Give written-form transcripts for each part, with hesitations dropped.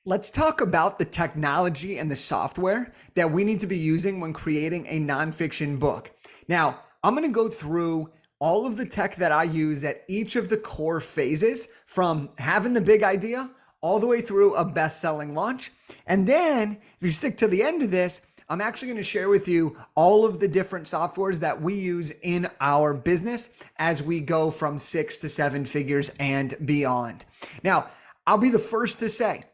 Let's talk about the technology and the software that we need to be using when creating a nonfiction book. Now, I'm going to go through all of the tech that I use at each of the core phases from having the big idea all the way through a best-selling launch. And then, if you stick to the end of this, I'm actually going to share with you all of the different softwares that we use in our business as we go from 6 to 7 figures and beyond. Now, I'll be the first to say,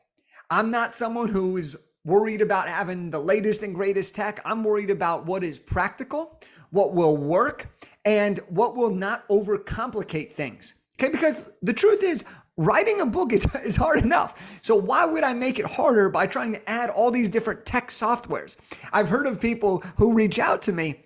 I'm not someone who is worried about having the latest and greatest tech. I'm worried about what is practical, what will work, and what will not overcomplicate things. Okay, because the truth is, writing a book is hard enough. So why would I make it harder by trying to add all these different tech softwares? I've heard of people who reach out to me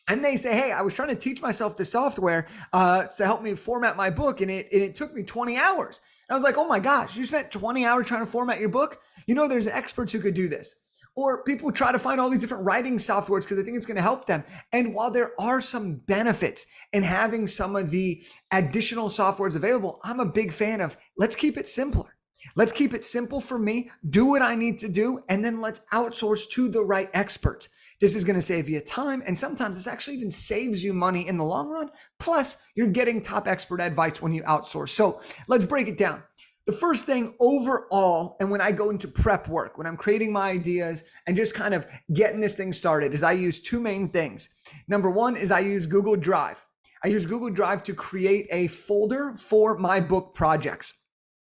and they say, hey, I was trying to teach myself the software to help me format my book, and it took me 20 hours. And I was like, oh my gosh, you spent 20 hours trying to format your book? You know, there's experts who could do this. Or people try to find all these different writing softwares because they think it's going to help them. And while there are some benefits in having some of the additional softwares available, I'm a big fan of let's keep it simpler. Let's keep it simple for me, do what I need to do, and then let's outsource to the right experts. This is going to save you time, and sometimes this actually even saves you money in the long run. Plus, you're getting top expert advice when you outsource. So let's break it down. The first thing overall, and when I go into prep work, when I'm creating my ideas and just kind of getting this thing started, is I use two main things. Number one is I use Google Drive. I use Google Drive to create a folder for my book projects.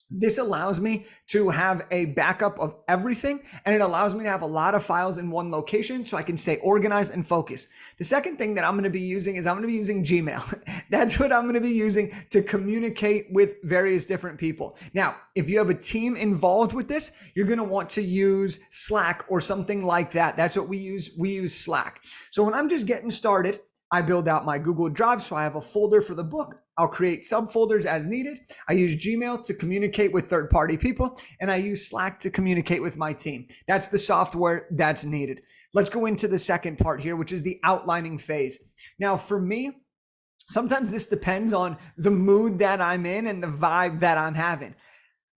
This allows me to have a backup of everything, and it allows me to have a lot of files in one location so I can stay organized and focused. The second thing that I'm going to be using is I'm going to be using Gmail. That's what I'm going to be using to communicate with various different people. Now, if you have a team involved with this, you're going to want to use Slack or something like that. That's what we use. We use Slack. So when I'm just getting started, I build out my Google Drive, so I have a folder for the book. I'll create subfolders as needed. I use Gmail to communicate with third-party people, and I use Slack to communicate with my team. That's the software that's needed. Let's go into the second part here, which is the outlining phase. Now, for me, sometimes this depends on the mood that I'm in and the vibe that I'm having.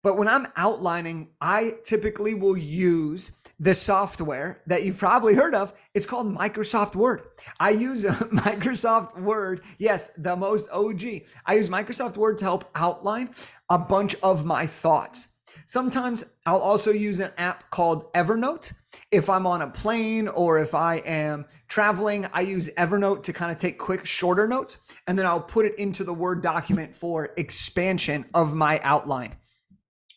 But when I'm outlining, I typically will use the software that you've probably heard of. It's called Microsoft Word. I use Microsoft Word. Yes, the most OG. I use Microsoft Word to help outline a bunch of my thoughts. Sometimes I'll also use an app called Evernote. If I'm on a plane or if I am traveling, I use Evernote to kind of take quick, shorter notes, and then I'll put it into the Word document for expansion of my outline.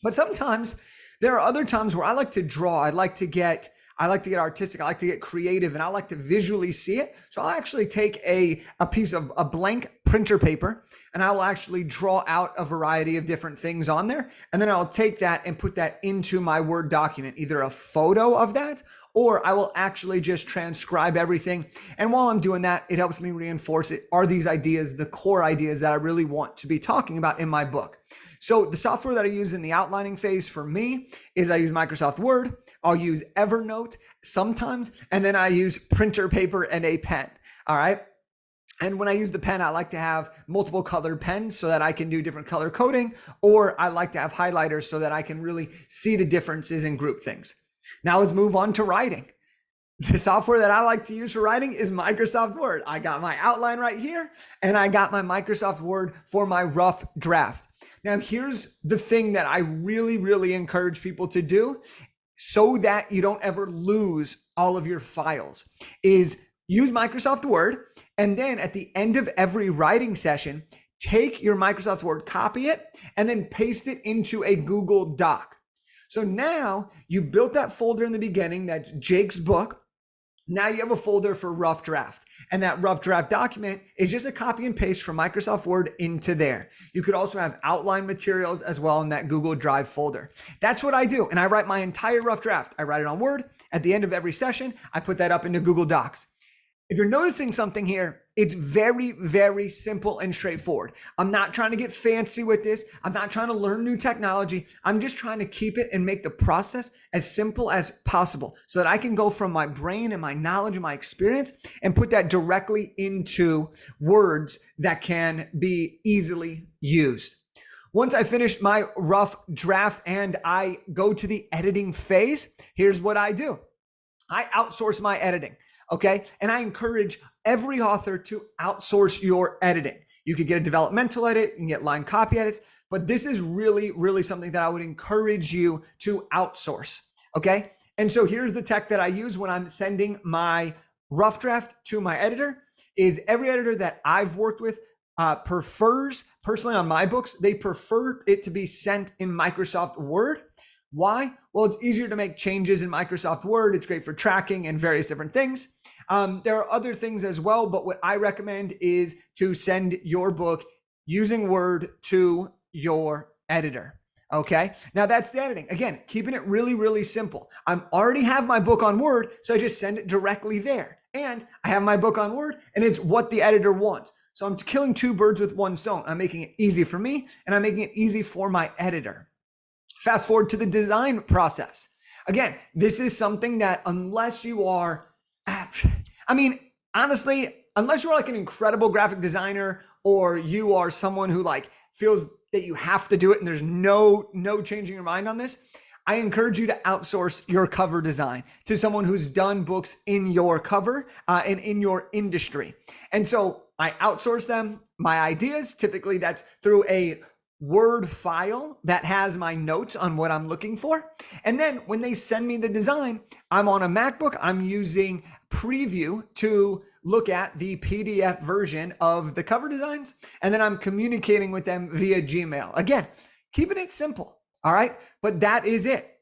But sometimes there are other times where I like to draw. I like to get artistic. I like to get creative, and I like to visually see it. So I'll actually take a piece of a blank printer paper, and I will actually draw out a variety of different things on there. And then I'll take that and put that into my Word document, either a photo of that, or I will actually just transcribe everything. And while I'm doing that, it helps me reinforce it. Are these ideas the core ideas that I really want to be talking about in my book? So the software that I use in the outlining phase for me is I use Microsoft Word. I'll use Evernote sometimes, and then I use printer paper and a pen. All right. And when I use the pen, I like to have multiple colored pens so that I can do different color coding, or I like to have highlighters so that I can really see the differences and group things. Now let's move on to writing. The software that I like to use for writing is Microsoft Word. I got my outline right here, and I got my Microsoft Word for my rough draft. Now, here's the thing that I really, really encourage people to do so that you don't ever lose all of your files is use Microsoft Word. And then at the end of every writing session, take your Microsoft Word, copy it, and then paste it into a Google Doc. So now you built that folder in the beginning. That's Jake's book. Now you have a folder for rough draft, and that rough draft document is just a copy and paste from Microsoft Word into there. You could also have outline materials as well in that Google Drive folder. That's what I do, and I write my entire rough draft. I write it on Word. At the end of every session, I put that up into Google Docs. If you're noticing something here, it's very, very simple and straightforward. I'm not trying to get fancy with this. I'm not trying to learn new technology. I'm just trying to keep it and make the process as simple as possible so that I can go from my brain and my knowledge and my experience and put that directly into words that can be easily used. Once I finish my rough draft and I go to the editing phase, here's what I do. I outsource my editing, okay? And I encourage every author to outsource your editing. You could get a developmental edit, you can get line copy edits, but this is really, really something that I would encourage you to outsource, okay? And so here's the tech that I use when I'm sending my rough draft to my editor. Is every editor that I've worked with prefers, personally on my books, they prefer it to be sent in Microsoft Word. Why? Well, it's easier to make changes in Microsoft Word. It's great for tracking and various different things. There are other things as well, but what I recommend is to send your book using Word to your editor. Okay. Now that's the editing. Again, keeping it really, really simple. I already have my book on Word, so I just send it directly there. And I have my book on Word, and it's what the editor wants. So I'm killing two birds with one stone. I'm making it easy for me, and I'm making it easy for my editor. Fast forward to the design process. Again, this is something that unless you are, honestly, unless you're like an incredible graphic designer or you are someone who like feels that you have to do it and there's no changing your mind on this, I encourage you to outsource your cover design to someone who's done books in your cover and in your industry. And so I outsource them my ideas. Typically that's through a Word file that has my notes on what I'm looking for. And then when they send me the design, I'm on a MacBook, I'm using Preview to look at the PDF version of the cover designs. And then I'm communicating with them via Gmail. Again, keeping it simple. All right. But that is it.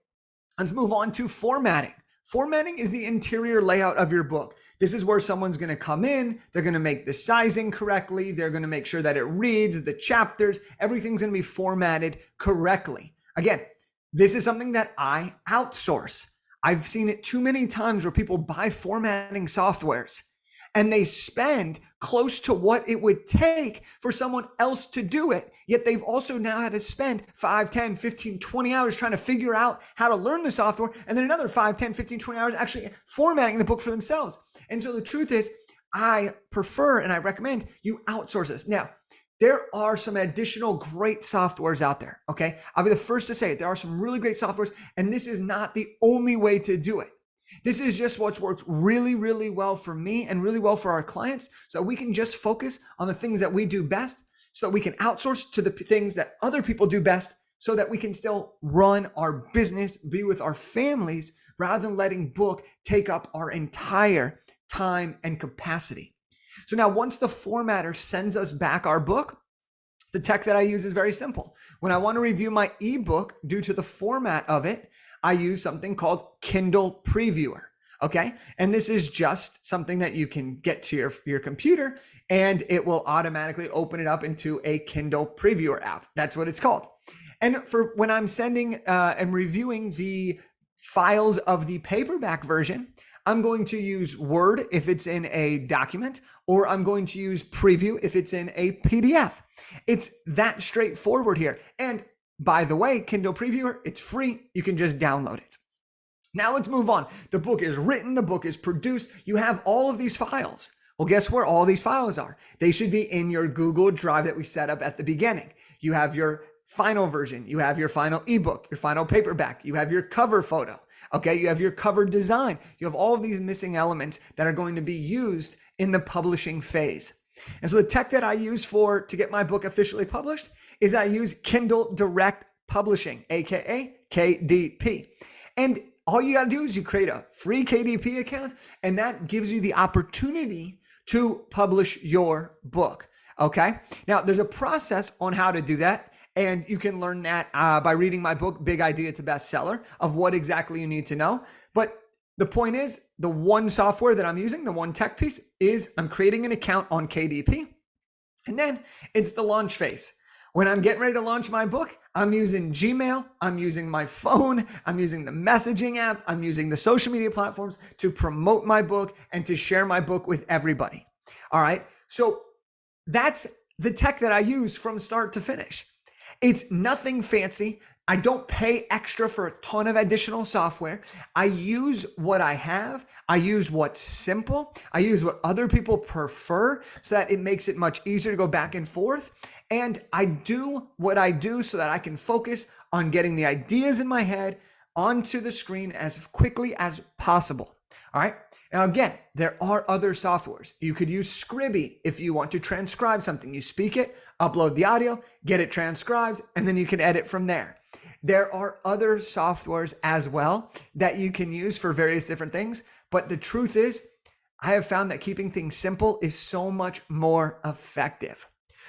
Let's move on to formatting. Formatting is the interior layout of your book. This is where someone's going to come in, they're going to make the sizing correctly, they're going to make sure that it reads, the chapters, everything's going to be formatted correctly. Again, this is something that I outsource. I've seen it too many times where people buy formatting softwares and they spend close to what it would take for someone else to do it. Yet they've also now had to spend 5, 10, 15, 20 hours trying to figure out how to learn the software, and then another 5, 10, 15, 20 hours actually formatting the book for themselves. And so the truth is, I prefer and I recommend you outsource this. Now, there are some additional great softwares out there, okay? I'll be the first to say it. There are some really great softwares, and this is not the only way to do it. This is just what's worked really, really well for me and really well for our clients, so we can just focus on the things that we do best, so that we can outsource to the things that other people do best, so that we can still run our business, be with our families, rather than letting book take up our entire time and capacity. So now once the formatter sends us back our book, the tech that I use is very simple. When I want to review my ebook due to the format of it, I use something called Kindle Previewer. Okay. And this is just something that you can get to your computer and it will automatically open it up into a Kindle Previewer app. That's what it's called. And for when I'm sending and reviewing the files of the paperback version, I'm going to use Word if it's in a document, or I'm going to use Preview if it's in a PDF. It's that straightforward here. And by the way, Kindle Previewer, it's free. You can just download it. Now let's move on. The book is written, the book is produced. You have all of these files. Well, guess where all these files are? They should be in your Google Drive that we set up at the beginning. You have your final version. You have your final ebook, your final paperback. You have your cover photo. Okay, you have your cover design. You have all of these missing elements that are going to be used in the publishing phase. And so the tech that I use to get my book officially published is I use Kindle Direct Publishing, aka KDP. And all you got to do is you create a free KDP account, and that gives you the opportunity to publish your book. Okay, now there's a process on how to do that. And you can learn that by reading my book, Big Idea to Bestseller, of what exactly you need to know. But the point is, the one software that I'm using, the one tech piece, is I'm creating an account on KDP. And then it's the launch phase. When I'm getting ready to launch my book, I'm using Gmail, I'm using my phone, I'm using the messaging app, I'm using the social media platforms to promote my book and to share my book with everybody. All right. So that's the tech that I use from start to finish. It's nothing fancy. I don't pay extra for a ton of additional software. I use what I have. I use what's simple. I use what other people prefer so that it makes it much easier to go back and forth. And I do what I do so that I can focus on getting the ideas in my head onto the screen as quickly as possible. All right. Now, again, there are other softwares. You could use Scribby if you want to transcribe something. You speak it, upload the audio, get it transcribed, and then you can edit from there. There are other softwares as well that you can use for various different things. But the truth is, I have found that keeping things simple is so much more effective.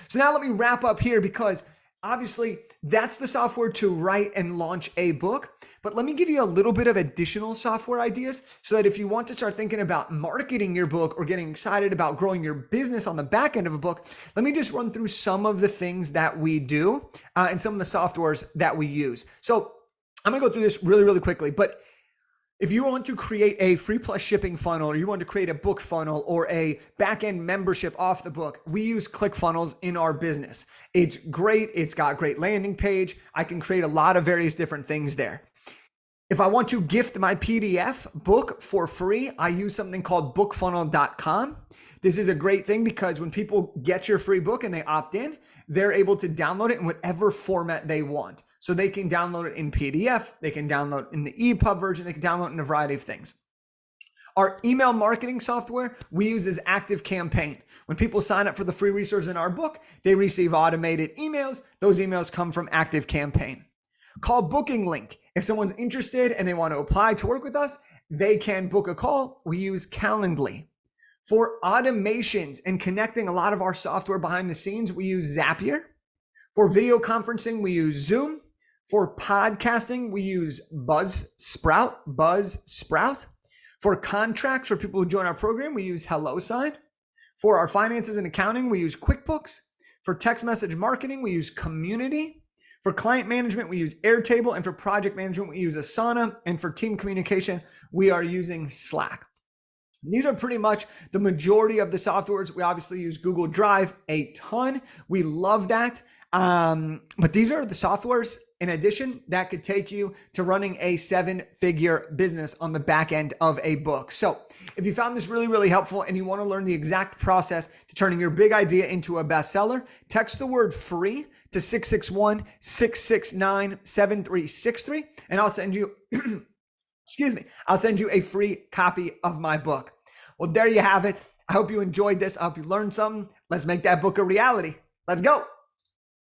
So now let me wrap up here, because obviously that's the software to write and launch a book. But let me give you a little bit of additional software ideas so that if you want to start thinking about marketing your book or getting excited about growing your business on the back end of a book, let me just run through some of the things that we do and some of the softwares that we use. So I'm going to go through this really, really quickly. But if you want to create a free plus shipping funnel, or you want to create a book funnel or a back-end membership off the book, we use ClickFunnels in our business. It's great. It's got a great landing page. I can create a lot of various different things there. If I want to gift my PDF book for free, I use something called bookfunnel.com. This is a great thing because when people get your free book and they opt in, they're able to download it in whatever format they want. So they can download it in PDF, they can download it in the EPUB version, they can download it in a variety of things. Our email marketing software we use is ActiveCampaign. When people sign up for the free resource in our book, they receive automated emails. Those emails come from ActiveCampaign. Call booking link. If someone's interested and they want to apply to work with us, they can book a call. We use Calendly. For automations and connecting a lot of our software behind the scenes, we use Zapier. For video conferencing, we use Zoom. For podcasting, we use Buzzsprout. For contracts, for people who join our program, we use HelloSign. For our finances and accounting, we use QuickBooks. For text message marketing, we use Community. For client management, we use Airtable. And for project management, we use Asana. And for team communication, we are using Slack. These are pretty much the majority of the softwares. We obviously use Google Drive a ton. We love that. But these are the softwares in addition that could take you to running a 7-figure business on the back end of a book. So if you found this really, really helpful and you want to learn the exact process to turning your big idea into a bestseller, text the word free to 661-669-7363 and I'll send you I'll send you a free copy of my book. Well, there you have it. I hope you enjoyed this. I hope you learned something. Let's make that book a reality. Let's go.